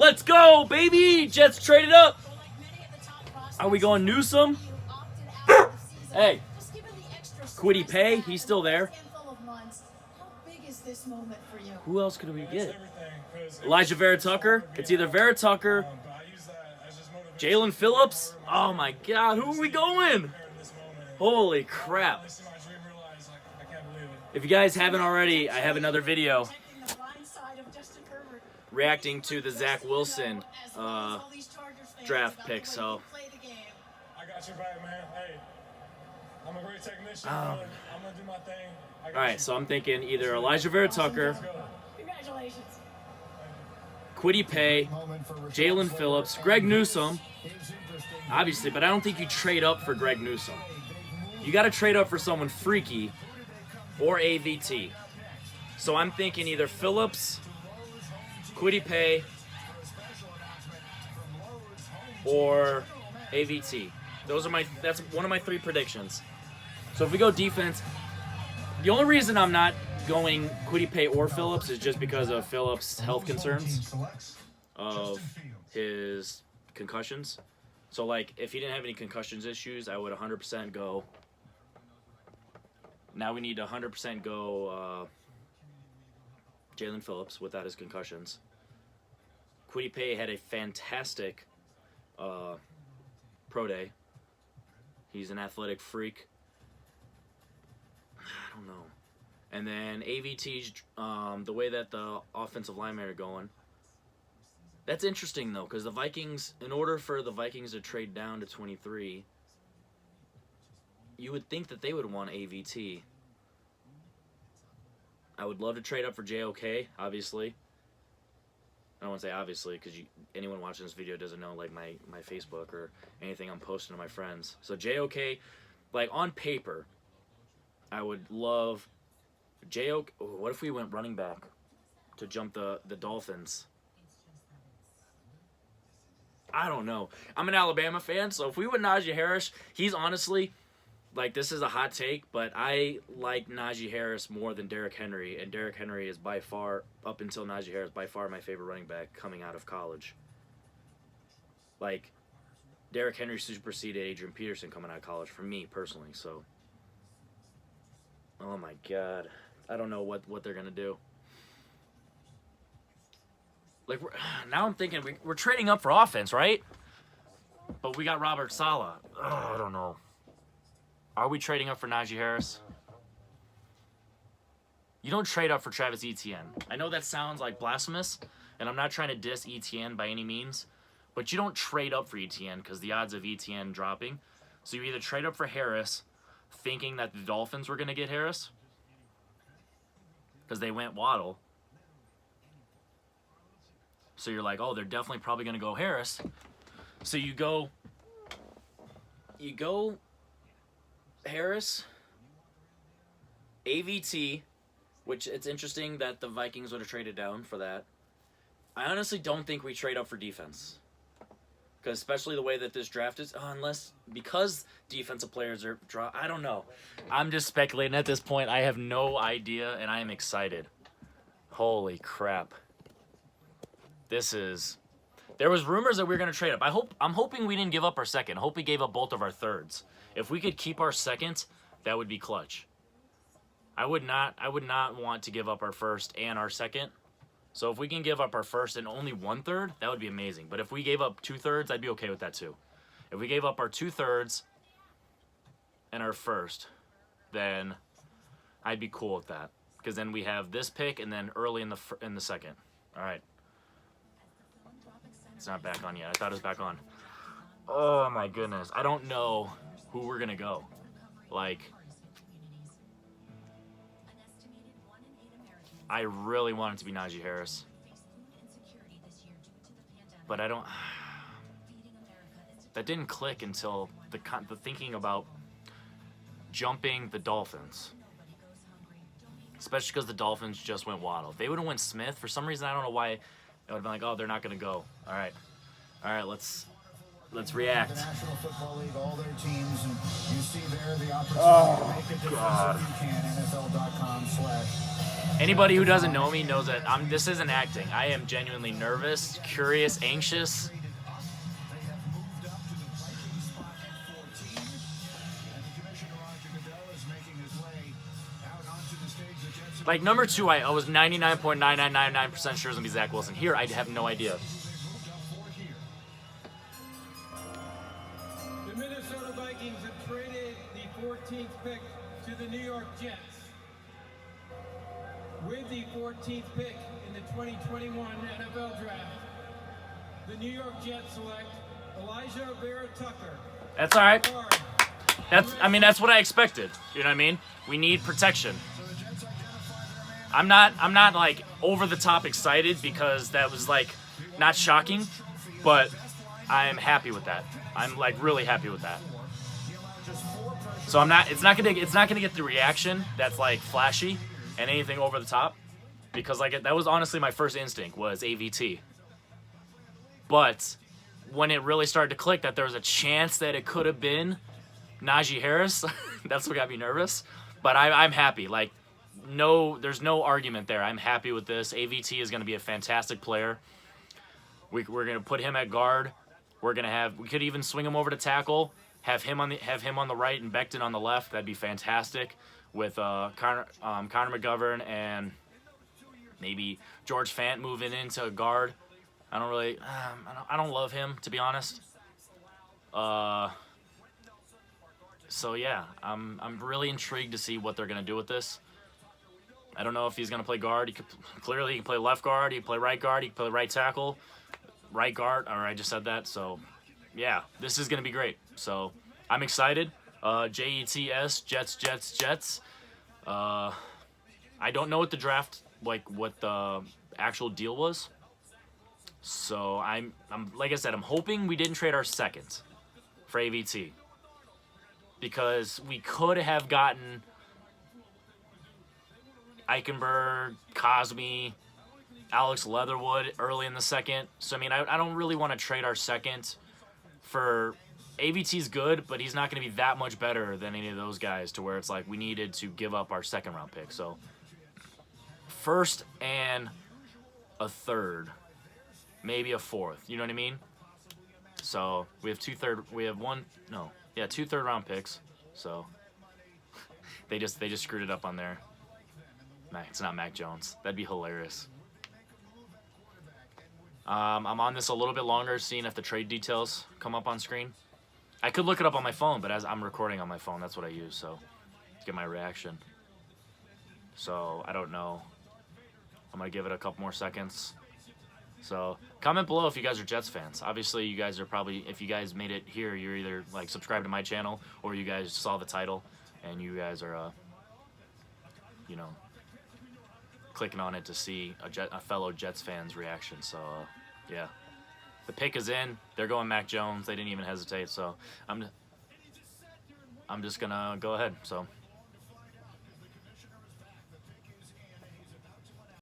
Let's go, baby! Jets traded up. Are we going Newsom? Hey, Kwity Paye, he's still there. Who else could we get? Elijah Vera-Tucker. It's either Vera-Tucker, Jalen Phillips. Oh my God, who are we going? Holy crap. If you guys haven't already, I have another video reacting to the Zach Wilson draft pick, so. I got your back, man. Hey, I'm a great technician. I'm going to do my thing. Alright, so I'm thinking either Elijah Vera-Tucker, Kwity Paye, Jalen Phillips, Greg Newsom, obviously, but I don't think you trade up for Greg Newsom. You got to trade up for someone freaky or AVT. So I'm thinking either Phillips, Kwity Paye, or AVT. That's one of my three predictions. So if we go defense, the only reason I'm not going Kwity Paye or Phillips is just because of Phillips' health concerns of his concussions. So like if he didn't have any concussions issues, I would 100% go. Now we need to 100% go Jalen Phillips without his concussions. Kwity Paye had a fantastic pro day. He's an athletic freak. I don't know. And then AVT's, the way that the offensive linemen are going. That's interesting, though, because the Vikings, in order for the Vikings to trade down to 23, you would think that they would want AVT. I would love to trade up for JOK, obviously. I don't want to say obviously, because anyone watching this video doesn't know like my Facebook or anything I'm posting to my friends. So JOK, like on paper, I would love JOK. Oh, what if we went running back to jump the Dolphins? I don't know. I'm an Alabama fan, so if we went Najee Harris, he's honestly, like, this is a hot take, but I like Najee Harris more than Derrick Henry, and Derrick Henry is by far, up until Najee Harris, by far my favorite running back coming out of college. Like, Derrick Henry superseded Adrian Peterson coming out of college for me, personally, so. Oh my God. I don't know what they're going to do. Like, now I'm thinking we're trading up for offense, right? But we got Robert Saleh. I don't know. Are we trading up for Najee Harris? You don't trade up for Travis Etienne. I know that sounds like blasphemous, and I'm not trying to diss Etienne by any means, but you don't trade up for Etienne because the odds of Etienne dropping. So you either trade up for Harris, thinking that the Dolphins were going to get Harris, because they went Waddle. So you're like, oh, they're definitely probably going to go Harris. So you go Harris, AVT, which it's interesting that the Vikings would have traded down for that. I honestly don't think we trade up for defense. Because especially the way that this draft is, because defensive players are I don't know. I'm just speculating at this point. I have no idea, and I am excited. Holy crap. There was rumors that we were going to trade up. I'm hoping we didn't give up our second. I hope we gave up both of our thirds. If we could keep our second, that would be clutch. I would not want to give up our first and our second. So if we can give up our first and only 1/3, that would be amazing. But if we gave up 2/3, I'd be okay with that too. If we gave up our 2/3 and our first, then I'd be cool with that. Because then we have this pick and then early in the second. All right. It's not back on yet. I thought it was back on. Oh my goodness. I don't know who we're going to go. Like, I really want it to be Najee Harris. But I don't. That didn't click until the thinking about jumping the Dolphins. Especially because the Dolphins just went Waddle. If they would have went Smith, for some reason, I don't know why, I would have been like, oh, they're not going to go. All right, let's react. National Football League, all their teams, and you see there the opportunity to make a difference if you can. NFL.com/. Anybody who doesn't know me knows that this isn't acting. I am genuinely nervous, curious, anxious. Like, number 2, I was 99.9999% sure it was going to be Zach Wilson. Here, I have no idea. The Minnesota Vikings have traded the 14th pick to the New York Jets. With the 14th pick in the 2021 NFL Draft, the New York Jets select Elijah Vera-Tucker. That's all right. That's what I expected. You know what I mean? We need protection. I'm not like over the top excited because that was like not shocking, but I'm happy with that. I'm like really happy with that. So it's not gonna get the reaction that's like flashy and anything over the top, because like that was honestly my first instinct was AVT. But when it really started to click that there was a chance that it could have been Najee Harris, that's what got me nervous. But I'm happy. Like, there's no argument there. I'm happy with this. AVT is going to be a fantastic player. We're going to put him at guard. We could even swing him over to tackle. Have him on the right and Becton on the left. That'd be fantastic. With Connor McGovern and maybe George Fant moving into guard. I don't love him, to be honest. So yeah, I'm really intrigued to see what they're gonna do with this. I don't know if he's gonna play guard. He can play left guard. He can play right guard. He can play right tackle, right guard. Or I just said that. So yeah, this is gonna be great. So I'm excited. Jets, Jets. I don't know what the draft, like what the actual deal was. So I'm like I said, I'm hoping we didn't trade our second for AVT, because we could have gotten Eichenberg, Cosme, Alex Leatherwood early in the second. So I mean, I don't really want to trade our second for AVT's good, but he's not going to be that much better than any of those guys to where it's like we needed to give up our second round pick. So first and a third, maybe a fourth. You know what I mean? So we have two third round picks. So they just screwed it up on there. It's not Mac Jones. That'd be hilarious. I'm on this a little bit longer, seeing if the trade details come up on screen. I could look it up on my phone, but as I'm recording on my phone, that's what I use, so to get my reaction. So I don't know. I'm gonna give it a couple more seconds. So comment below if you guys are Jets fans. Obviously, you guys are probably, if you guys made it here, you're either like subscribed to my channel or you guys saw the title and you guys are, clicking on it to see a fellow Jets fan's reaction. So yeah, the pick is in. They're going Mac Jones. They didn't even hesitate. So I'm just gonna go ahead. So.